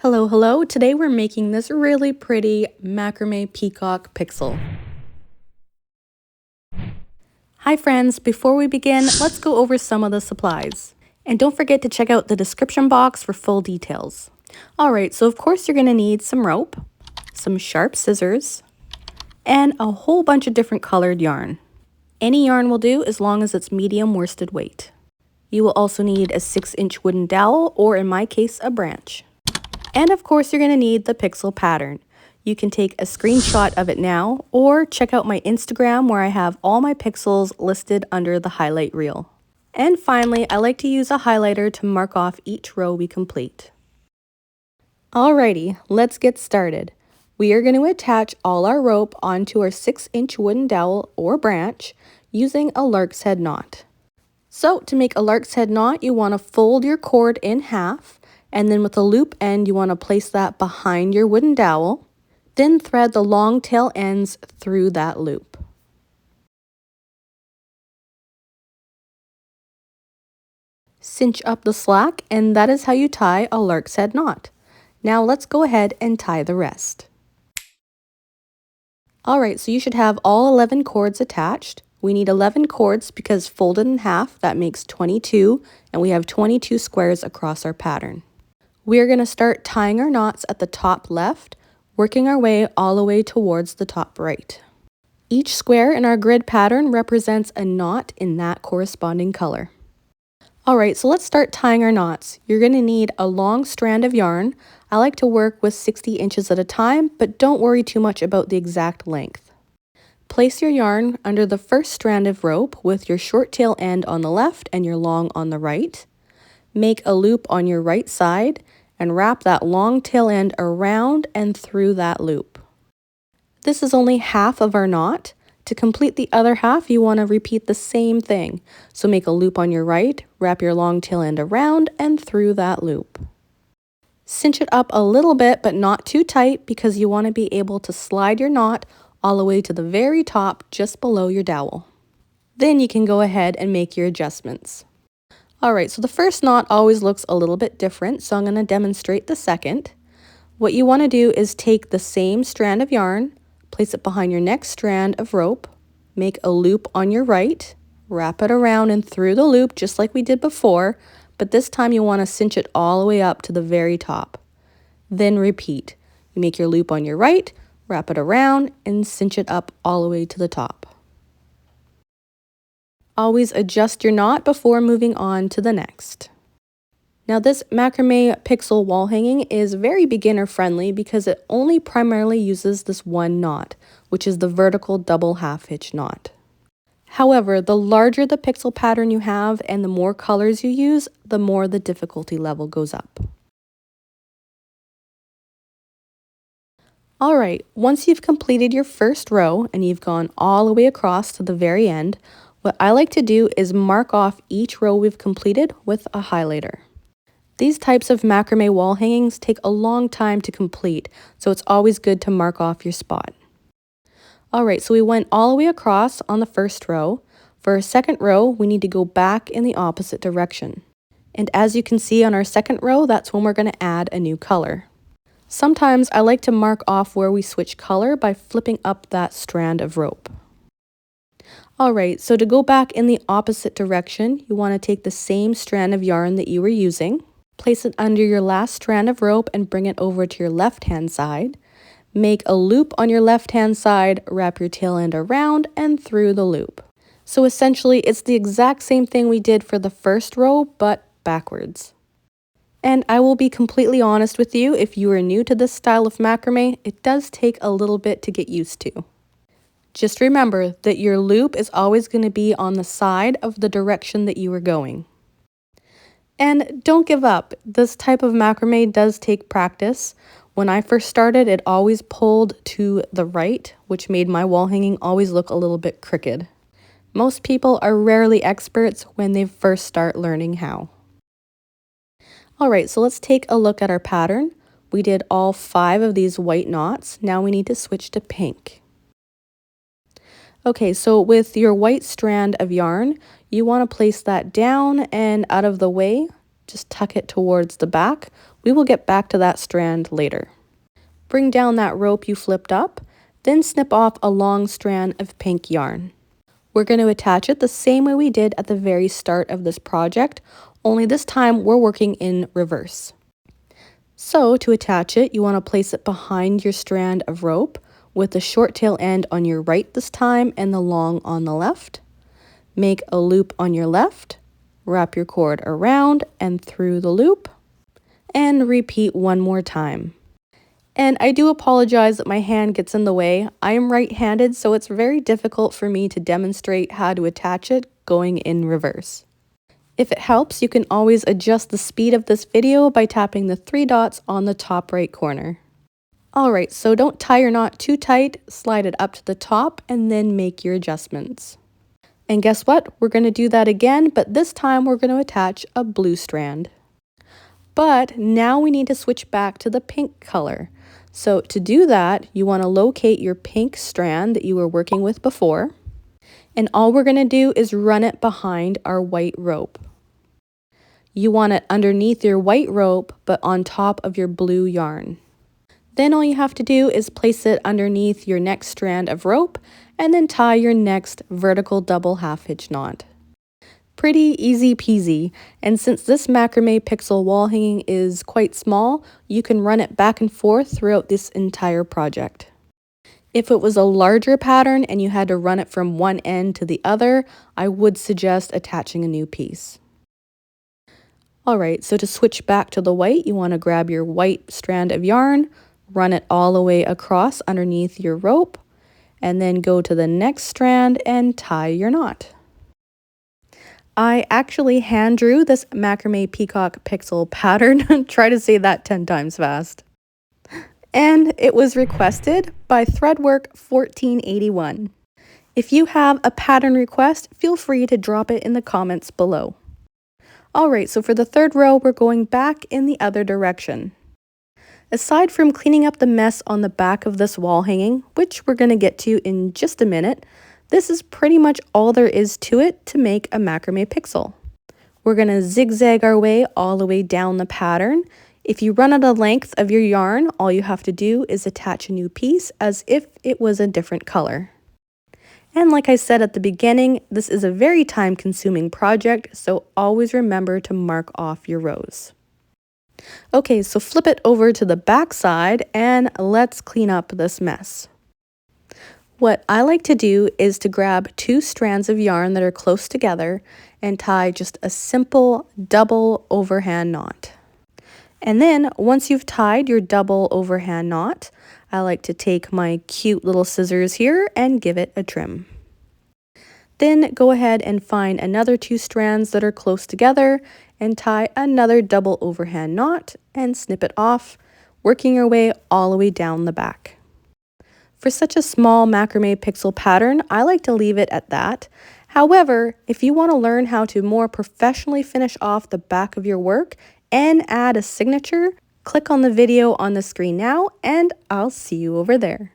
Hello, hello. Today we're making this really pretty macrame peacock pixel. Hi friends, before we begin, let's go over some of the supplies. And don't forget to check out the description box for full details. Alright, so of course you're going to need some rope, some sharp scissors, and a whole bunch of different colored yarn. Any yarn will do as long as it's medium worsted weight. You will also need a 6-inch wooden dowel, or in my case, a branch. And of course, you're going to need the pixel pattern. You can take a screenshot of it now, or check out my Instagram where I have all my pixels listed under the highlight reel. And finally, I like to use a highlighter to mark off each row we complete. Alrighty, let's get started. We are going to attach all our rope onto our 6-inch wooden dowel or branch using a lark's head knot. So to make a lark's head knot, you want to fold your cord in half, and then with a loop end, you want to place that behind your wooden dowel. Then thread the long tail ends through that loop. Cinch up the slack, and that is how you tie a lark's head knot. Now let's go ahead and tie the rest. Alright, so you should have all 11 cords attached. We need 11 cords because folded in half, that makes 22, and we have 22 squares across our pattern. We are going to start tying our knots at the top left, working our way all the way towards the top right. Each square in our grid pattern represents a knot in that corresponding color. Alright, so let's start tying our knots. You're going to need a long strand of yarn. I like to work with 60 inches at a time, but don't worry too much about the exact length. Place your yarn under the first strand of rope with your short tail end on the left and your long on the right. Make a loop on your right side and wrap that long tail end around and through that loop. This is only half of our knot. To complete the other half, you want to repeat the same thing. So make a loop on your right, wrap your long tail end around and through that loop. Cinch it up a little bit, but not too tight because you want to be able to slide your knot all the way to the very top just below your dowel. Then you can go ahead and make your adjustments. Alright, so the first knot always looks a little bit different, so I'm going to demonstrate the second. What you want to do is take the same strand of yarn, place it behind your next strand of rope, make a loop on your right, wrap it around and through the loop just like we did before, but this time you want to cinch it all the way up to the very top. Then repeat. You make your loop on your right, wrap it around, and cinch it up all the way to the top. Always adjust your knot before moving on to the next. Now this macrame pixel wall hanging is very beginner friendly because it only primarily uses this one knot, which is the vertical double half hitch knot. However, the larger the pixel pattern you have and the more colors you use, the more the difficulty level goes up. Alright, once you've completed your first row and you've gone all the way across to the very end, what I like to do is mark off each row we've completed with a highlighter. These types of macrame wall hangings take a long time to complete, so it's always good to mark off your spot. Alright, so we went all the way across on the first row. For our second row, we need to go back in the opposite direction. And as you can see on our second row, that's when we're going to add a new color. Sometimes I like to mark off where we switch color by flipping up that strand of rope. Alright, so to go back in the opposite direction, you want to take the same strand of yarn that you were using, place it under your last strand of rope and bring it over to your left-hand side. Make a loop on your left-hand side, wrap your tail end around and through the loop. So essentially, it's the exact same thing we did for the first row, but backwards. And I will be completely honest with you, if you are new to this style of macrame, it does take a little bit to get used to. Just remember that your loop is always going to be on the side of the direction that you are going. And don't give up. This type of macrame does take practice. When I first started, it always pulled to the right, which made my wall hanging always look a little bit crooked. Most people are rarely experts when they first start learning how. Alright, so let's take a look at our pattern. We did all 5 of these white knots. Now we need to switch to pink. Okay, so with your white strand of yarn, you want to place that down and out of the way Just tuck it towards the back. We will get back to that strand later. Bring down that rope you flipped up, then snip off a long strand of pink yarn. We're going to attach it the same way we did at the very start of this project, only this time we're working in reverse. So to attach it, you want to place it behind your strand of rope with the short tail end on your right this time and the long on the left. Make a loop on your left, wrap your cord around and through the loop, and repeat one more time. And I do apologize that my hand gets in the way. I am right-handed, so it's very difficult for me to demonstrate how to attach it going in reverse. If it helps, you can always adjust the speed of this video by tapping the 3 dots on the top right corner. Alright, so don't tie your knot too tight, slide it up to the top, and then make your adjustments. And guess what? We're going to do that again, but this time we're going to attach a blue strand. But now we need to switch back to the pink color. So to do that, you want to locate your pink strand that you were working with before. And all we're going to do is run it behind our white rope. You want it underneath your white rope, but on top of your blue yarn. Then all you have to do is place it underneath your next strand of rope and then tie your next vertical double half hitch knot. Pretty easy peasy, and since this macrame pixel wall hanging is quite small, you can run it back and forth throughout this entire project. If it was a larger pattern and you had to run it from one end to the other, I would suggest attaching a new piece. Alright, so to switch back to the white, you want to grab your white strand of yarn, run it all the way across underneath your rope, and then go to the next strand and tie your knot. I actually hand drew this macrame peacock pixel pattern. Try to say that 10 times fast. And it was requested by Threadwork 1481. If you have a pattern request, feel free to drop it in the comments below. Alright, so for the third row, we're going back in the other direction. Aside from cleaning up the mess on the back of this wall hanging, which we're going to get to in just a minute, this is pretty much all there is to it to make a macrame pixel. We're going to zigzag our way all the way down the pattern. If you run out of length of your yarn, all you have to do is attach a new piece as if it was a different color. And like I said at the beginning, this is a very time-consuming project, so always remember to mark off your rows. Okay, so flip it over to the back side and let's clean up this mess. What I like to do is to grab 2 strands of yarn that are close together and tie just a simple double overhand knot. And then once you've tied your double overhand knot, I like to take my cute little scissors here and give it a trim. Then go ahead and find another 2 strands that are close together and tie another double overhand knot and snip it off, working your way all the way down the back. For such a small macrame pixel pattern, I like to leave it at that. However, if you want to learn how to more professionally finish off the back of your work and add a signature, click on the video on the screen now and I'll see you over there.